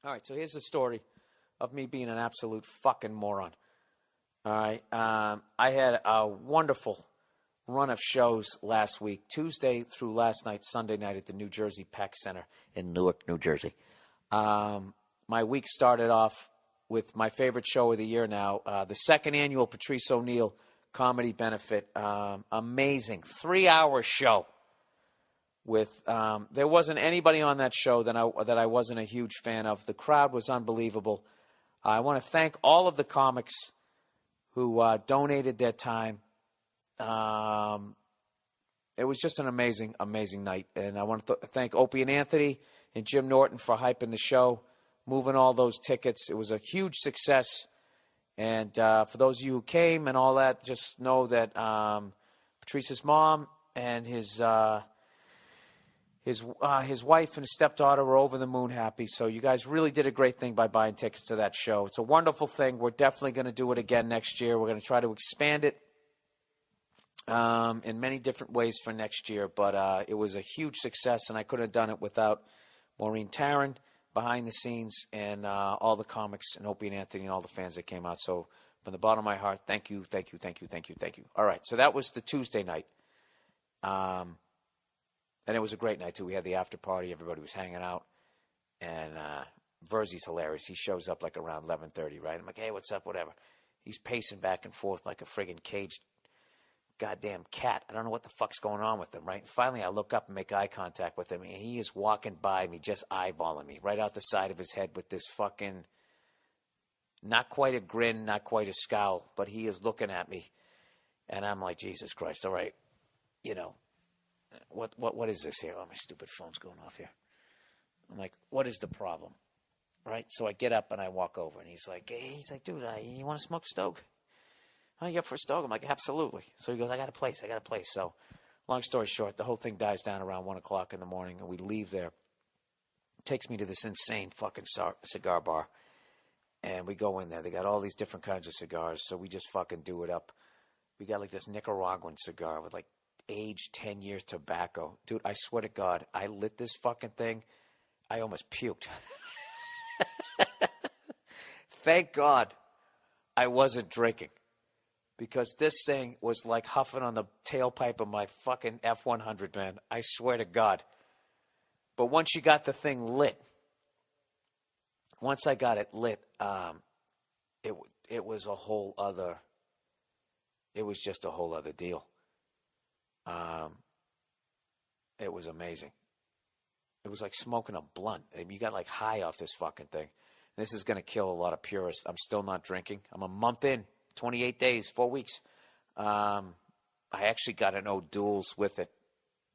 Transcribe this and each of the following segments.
All right, so here's the story of me being an absolute fucking moron. All right, I had a wonderful run of shows last week, Tuesday through last night, Sunday night at the New Jersey Peck Center in Newark, New Jersey. My week started off with my favorite show of the year now, the second annual Patrice O'Neill Comedy Benefit. Amazing 3-hour show. With there wasn't anybody on that show that I wasn't a huge fan of. The crowd was unbelievable. I want to thank all of the comics who donated their time. It was just an amazing, amazing night. And I want to thank Opie and Anthony and Jim Norton for hyping the show, moving all those tickets. It was a huge success. And for those of you who came and all that, just know that Patrice's mom and his wife and his stepdaughter were over the moon happy. So you guys really did a great thing by buying tickets to that show. It's a wonderful thing. We're definitely going to do it again next year. We're going to try to expand it in many different ways for next year. But it was a huge success, and I couldn't have done it without Maureen Taryn behind the scenes and all the comics and Opie and Anthony and all the fans that came out. So from the bottom of my heart, thank you, thank you, thank you, thank you, thank you. All right, so that was the Tuesday night. And it was a great night, too. We had the after party. Everybody was hanging out. And Verzi's hilarious. He shows up like around 11:30, right? I'm like, hey, what's up, whatever. He's pacing back and forth like a friggin' caged goddamn cat. I don't know what the fuck's going on with him, right? And finally, I look up and make eye contact with him, and he is walking by me, just eyeballing me, right out the side of his head with this fucking, not quite a grin, not quite a scowl, but he is looking at me. And I'm like, Jesus Christ, all right, you know. What is this here? Oh, my stupid phone's going off here. I'm like, what is the problem? Right? So I get up and I walk over, and he's like, dude, you want to smoke a stoke? Oh, you up for a stoke? I'm like, absolutely. So he goes, I got a place. So long story short, the whole thing dies down around 1 o'clock in the morning, and we leave there. Takes me to this insane fucking cigar bar, and we go in there. They got all these different kinds of cigars, so we just fucking do it up. We got like this Nicaraguan cigar with like aged 10-year tobacco. Dude, I swear to God, I lit this fucking thing. I almost puked. Thank God I wasn't drinking, because this thing was like huffing on the tailpipe of my fucking F-100, man. I swear to God. But once you got the thing lit, once I got it lit, it was a whole other, it was just a whole other deal. It was amazing. It was like smoking a blunt. You got like high off this fucking thing. This is going to kill a lot of purists. I'm still not drinking. I'm a month in, 28 days, 4 weeks. I actually got an O'Doul's with it.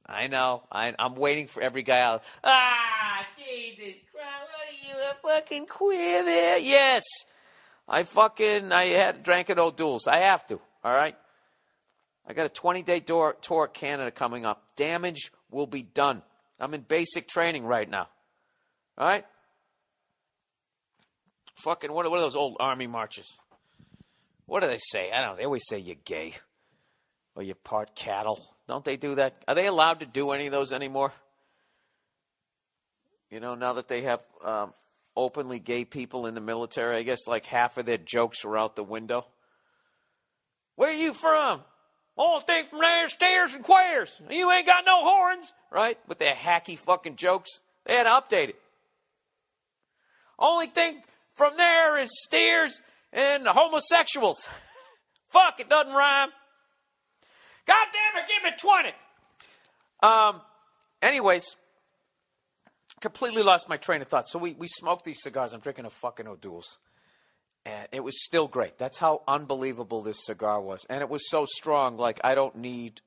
I know. I'm waiting for every guy out. Jesus Christ, what are you, a fucking queer there? Yes. I had drank an O'Doul's. I have to, all right? I got a 20-day tour of Canada coming up. Damage will be done. I'm in basic training right now. All right? Fucking, what are those old army marches? What do they say? I don't know. They always say you're gay. Or you're part cattle. Don't they do that? Are they allowed to do any of those anymore? You know, now that they have openly gay people in the military, I guess like half of their jokes are out the window. Where you from? Only thing from there is stairs and queers. You ain't got no horns, right? With their hacky fucking jokes. They had to update it. Only thing from there is steers and homosexuals. Fuck, it doesn't rhyme. God damn it, give me 20. Anyways, completely lost my train of thought. So we smoked these cigars. I'm drinking a fucking O'Doul's. And it was still great. That's how unbelievable this cigar was. And it was so strong, like I don't need...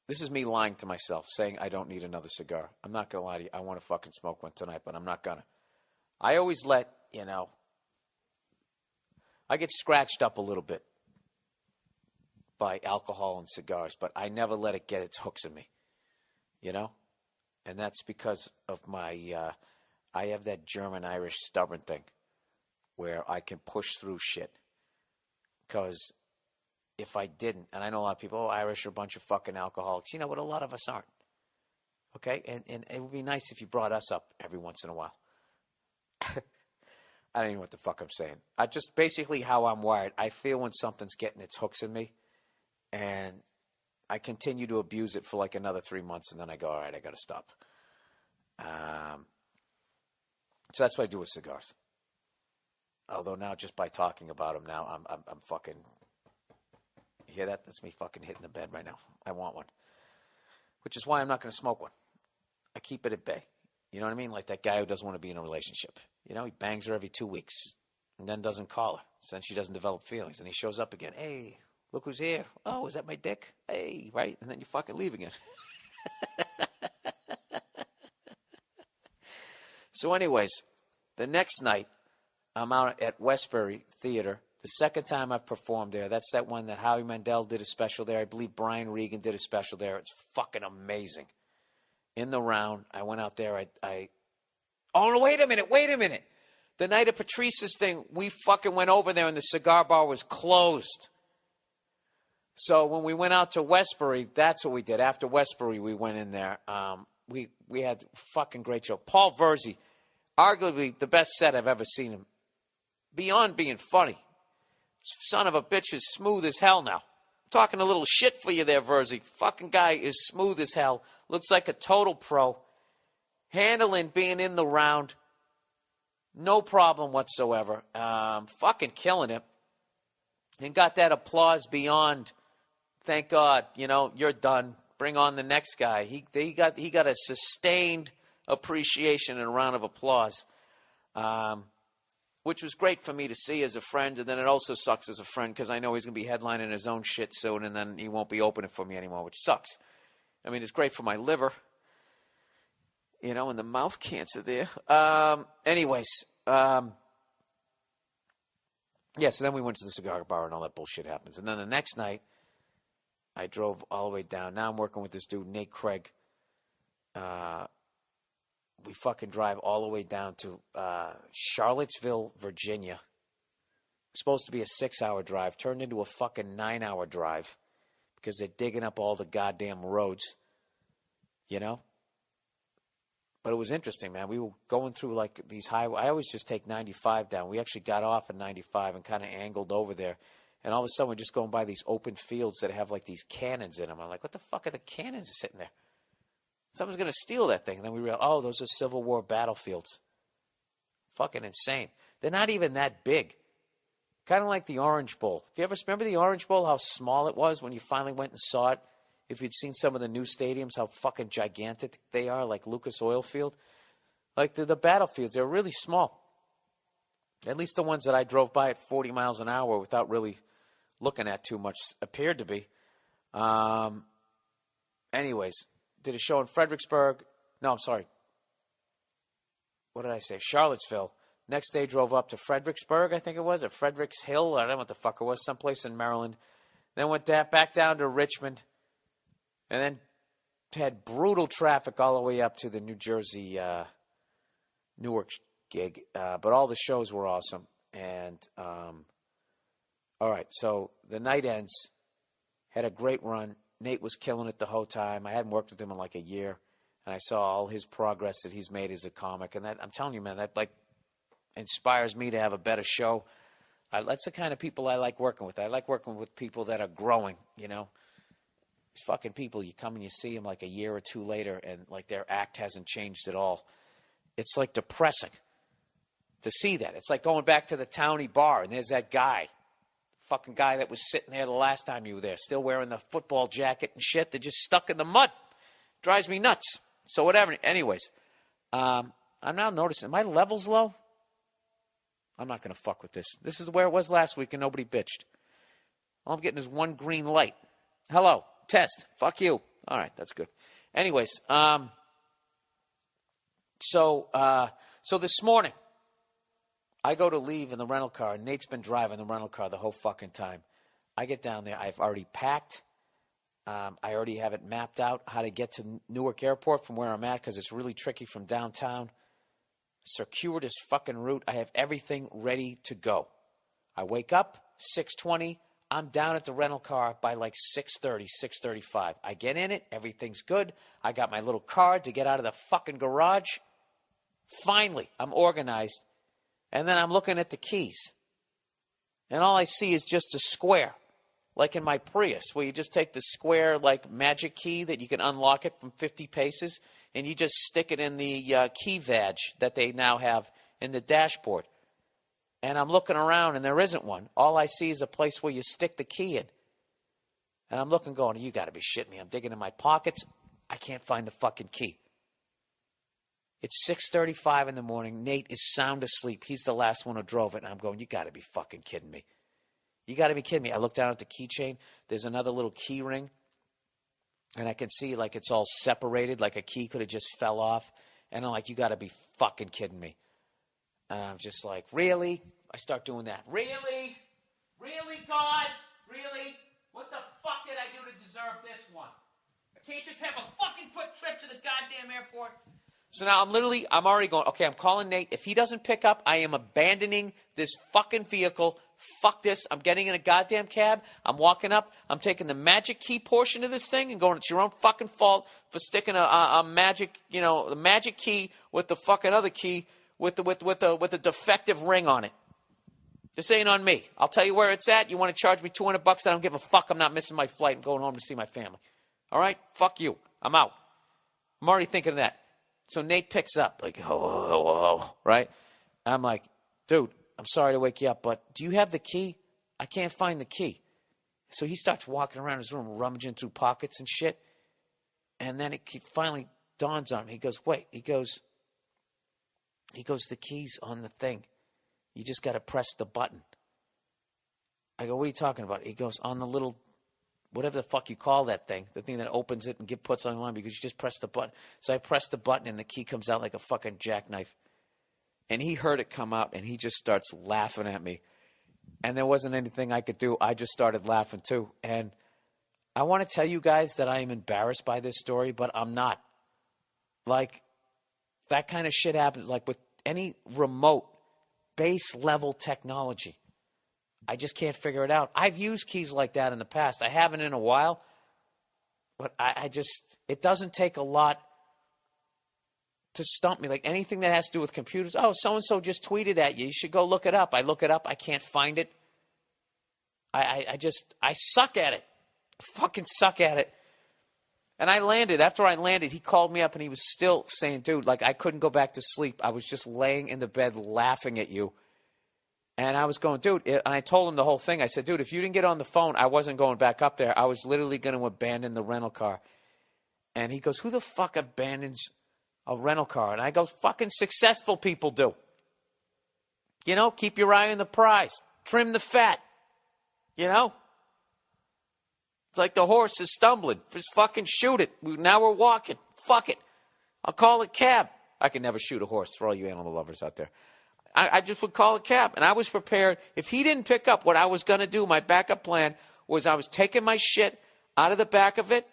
This is me lying to myself, saying I don't need another cigar. I'm not going to lie to you. I want to fucking smoke one tonight, but I'm not going to. I always let, I get scratched up a little bit by alcohol and cigars, but I never let it get its hooks in me, And that's because of my, I have that German-Irish stubborn thing where I can push through shit. Because if I didn't, and I know a lot of people, Irish are a bunch of fucking alcoholics, but a lot of us aren't. Okay? And it would be nice if you brought us up every once in a while. I don't even know what the fuck I'm saying. I just basically how I'm wired. I feel when something's getting its hooks in me, and I continue to abuse it for like another 3 months, and then I go, all right, I got to stop. So that's what I do with cigars. Although now, just by talking about them, now I'm fucking. You hear that? That's me fucking hitting the bed right now. I want one, which is why I'm not going to smoke one. I keep it at bay. You know what I mean? Like that guy who doesn't want to be in a relationship. You know, he bangs her every 2 weeks and then doesn't call her. So then she doesn't develop feelings. And he shows up again. Hey, look who's here. Oh, is that my dick? Hey, right? And then you fucking leave again. So anyways, the next night, I'm out at Westbury Theater. The second time I've performed there. That's that one that Howie Mandel did a special there. I believe Brian Regan did a special there. It's fucking amazing. In the round, I went out there. Oh, no, wait a minute. The night of Patrice's thing, we fucking went over there and the cigar bar was closed. So when we went out to Westbury, that's what we did. After Westbury, we went in there. We had a fucking great show. Paul Verzi, arguably the best set I've ever seen him. Beyond being funny. Son of a bitch is smooth as hell now. Talking a little shit for you there, Verzi. Fucking guy is smooth as hell. Looks like a total pro. Handling being in the round. No problem whatsoever. Fucking killing it. And got that applause beyond, thank God, you know, you're done. Bring on the next guy. He got a sustained appreciation and a round of applause. Which was great for me to see as a friend, and then it also sucks as a friend because I know he's going to be headlining his own shit soon, and then he won't be opening for me anymore, which sucks. I mean, it's great for my liver, you know, and the mouth cancer there. Anyways, yeah, so then we went to the cigar bar and all that bullshit happens. And then the next night, I drove all the way down. Now I'm working with this dude, Nate Craig. We fucking drive all the way down to Charlottesville, Virginia. Supposed to be a 6-hour drive. Turned into a fucking 9-hour drive because they're digging up all the goddamn roads. You know? But it was interesting, man. We were going through like these highways. I always just take 95 down. We actually got off at 95 and kind of angled over there. And all of a sudden we're just going by these open fields that have like these cannons in them. I'm like, what the fuck are the cannons sitting there? Someone's going to steal that thing. And then we realized, oh, those are Civil War battlefields. Fucking insane. They're not even that big. Kind of like the Orange Bowl. Do you ever remember the Orange Bowl, how small it was when you finally went and saw it? If you'd seen some of the new stadiums, how fucking gigantic they are, like Lucas Oil Field. Like the battlefields, they're really small. At least the ones that I drove by at 40 miles an hour without really looking at too much appeared to be. Anyways. Did a show in Fredericksburg. No, I'm sorry. What did I say? Charlottesville. Next day drove up to Fredericksburg, I think it was, or Fredericks Hill. I don't know what the fuck it was. Someplace in Maryland. Then went back down to Richmond. And then had brutal traffic all the way up to the New Jersey Newark gig. But all the shows were awesome. And, all right, so the night ends. Had a great run. Nate was killing it the whole time. I hadn't worked with him in like a year, and I saw all his progress that he's made as a comic. And that, I'm telling you, man, that like inspires me to have a better show. That's the kind of people I like working with. I like working with people that are growing, you know. These fucking people, you come and you see them like a year or two later, and like their act hasn't changed at all. It's like depressing to see that. It's like going back to the towny bar, and there's that guy. Fucking guy that was sitting there the last time you were there, still wearing the football jacket and shit. They're just stuck in the mud. Drives me nuts. So whatever. Anyways, I'm now noticing, my level's low. I'm not going to fuck with this. This is where it was last week and nobody bitched. All I'm getting is one green light. Hello. Test. Fuck you. All right. That's good. Anyways, so this morning, I go to leave in the rental car, and Nate's been driving the rental car the whole fucking time. I get down there. I've already packed. I already have it mapped out how to get to Newark Airport from where I'm at because it's really tricky from downtown. Circuitous fucking route. I have everything ready to go. I wake up, 6:20. I'm down at the rental car by like 6:30, 6:35. I get in it. Everything's good. I got my little card to get out of the fucking garage. Finally, I'm organized. And then I'm looking at the keys. And all I see is just a square, like in my Prius, where you just take the square, like, magic key that you can unlock it from 50 paces, and you just stick it in the key vag that they now have in the dashboard. And I'm looking around, and there isn't one. All I see is a place where you stick the key in. And I'm looking, going, you got to be shitting me. I'm digging in my pockets. I can't find the fucking key. It's 6:35 in the morning. Nate is sound asleep. He's the last one who drove it. And I'm going, you got to be fucking kidding me. You got to be kidding me. I look down at the keychain. There's another little key ring. And I can see, like, it's all separated, like a key could have just fell off. And I'm like, you got to be fucking kidding me. And I'm just like, really? I start doing that. Really? Really, God? Really? What the fuck did I do to deserve this one? I can't just have a fucking quick trip to the goddamn airport. So now I'm already going, okay, I'm calling Nate. If he doesn't pick up, I am abandoning this fucking vehicle. Fuck this. I'm getting in a goddamn cab. I'm walking up. I'm taking the magic key portion of this thing and going, it's your own fucking fault for sticking a magic, the magic key with the fucking other key with the defective ring on it. This ain't on me. I'll tell you where it's at. You want to charge me $200? I don't give a fuck. I'm not missing my flight. I'm going home to see my family. All right? Fuck you. I'm out. I'm already thinking of that. So Nate picks up, like, hello, right? I'm like, dude, I'm sorry to wake you up, but do you have the key? I can't find the key. So he starts walking around his room, rummaging through pockets and shit. And then it finally dawns on him. He goes, wait. He goes, the key's on the thing. You just got to press the button. I go, what are you talking about? He goes, on the little, whatever the fuck you call that thing, the thing that opens it and puts on the line, because you just press the button. So I press the button and the key comes out like a fucking jackknife. And he heard it come out and he just starts laughing at me. And there wasn't anything I could do. I just started laughing too. And I want to tell you guys that I am embarrassed by this story, but I'm not. Like, that kind of shit happens, like with any remote base level technology. I just can't figure it out. I've used keys like that in the past. I haven't in a while. But it doesn't take a lot to stump me. Like anything that has to do with computers. Oh, so-and-so just tweeted at you. You should go look it up. I look it up. I can't find it. I suck at it. I fucking suck at it. And after I landed, he called me up and he was still saying, dude, like I couldn't go back to sleep. I was just laying in the bed laughing at you. And I was going, dude, and I told him the whole thing. I said, dude, if you didn't get on the phone, I wasn't going back up there. I was literally going to abandon the rental car. And he goes, who the fuck abandons a rental car? And I go, fucking successful people do. Keep your eye on the prize. Trim the fat. It's like the horse is stumbling. Just fucking shoot it. Now we're walking. Fuck it. I'll call a cab. I can never shoot a horse for all you animal lovers out there. I just would call a cab. And I was prepared. If he didn't pick up, what I was going to do, my backup plan, was I was taking my shit out of the back of it.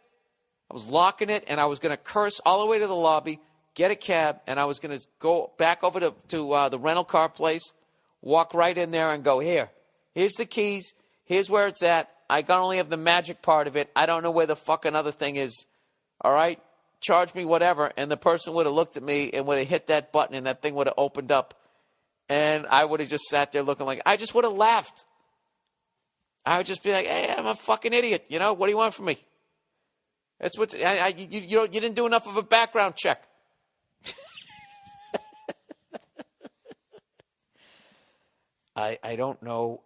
I was locking it, and I was going to curse all the way to the lobby, get a cab, and I was going to go back over to the rental car place, walk right in there and go, here's the keys. Here's where it's at. I only have the magic part of it. I don't know where the fucking other thing is. All right? Charge me whatever. And the person would have looked at me and would have hit that button, and that thing would have opened up. And I would have just sat there looking like, I just would have laughed. I would just be like, hey, I'm a fucking idiot. What do you want from me? That's what you didn't do enough of a background check. I don't know.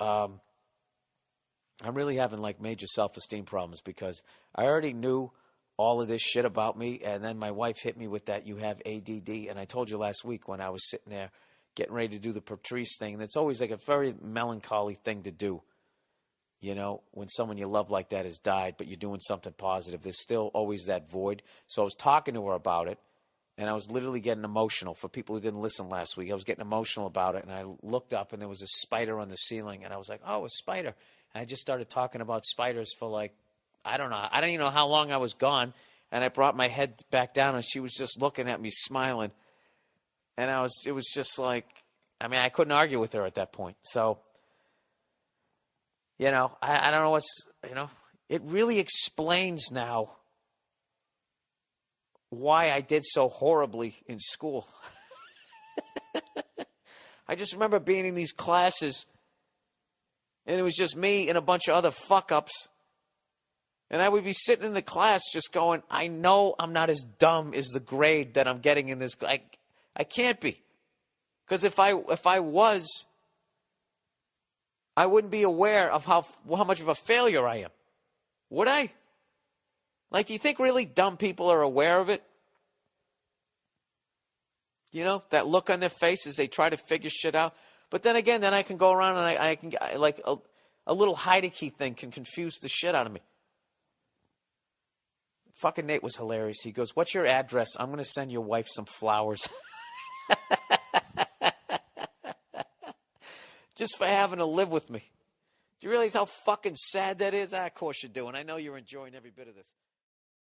I'm really having like major self-esteem problems because I already knew all of this shit about me. And then my wife hit me with that, you have ADD. And I told you last week when I was sitting there getting ready to do the Patrice thing. And it's always like a very melancholy thing to do. When someone you love like that has died, but you're doing something positive, there's still always that void. So I was talking to her about it, and I was literally getting emotional. For people who didn't listen last week, I was getting emotional about it. And I looked up, and there was a spider on the ceiling. And I was like, oh, a spider. And I just started talking about spiders for like, I don't even know how long I was gone. And I brought my head back down, and she was just looking at me smiling. And it was just like, I couldn't argue with her at that point. So, I don't know it really explains now why I did so horribly in school. I just remember being in these classes, and it was just me and a bunch of other fuck-ups. And I would be sitting in the class just going, I know I'm not as dumb as the grade that I'm getting in this. I can't be. Because if I was, I wouldn't be aware of how much of a failure I am. Would I? Like, do you think really dumb people are aware of it? You know, that look on their faces, they try to figure shit out. But then again, then I can go around and I can, like, a little hide-a-key thing can confuse the shit out of me. Fucking Nate was hilarious. He goes, what's your address? I'm going to send your wife some flowers. Just for having to live with me. Do you realize how fucking sad that is? Of course you do. And I know you're enjoying every bit of this.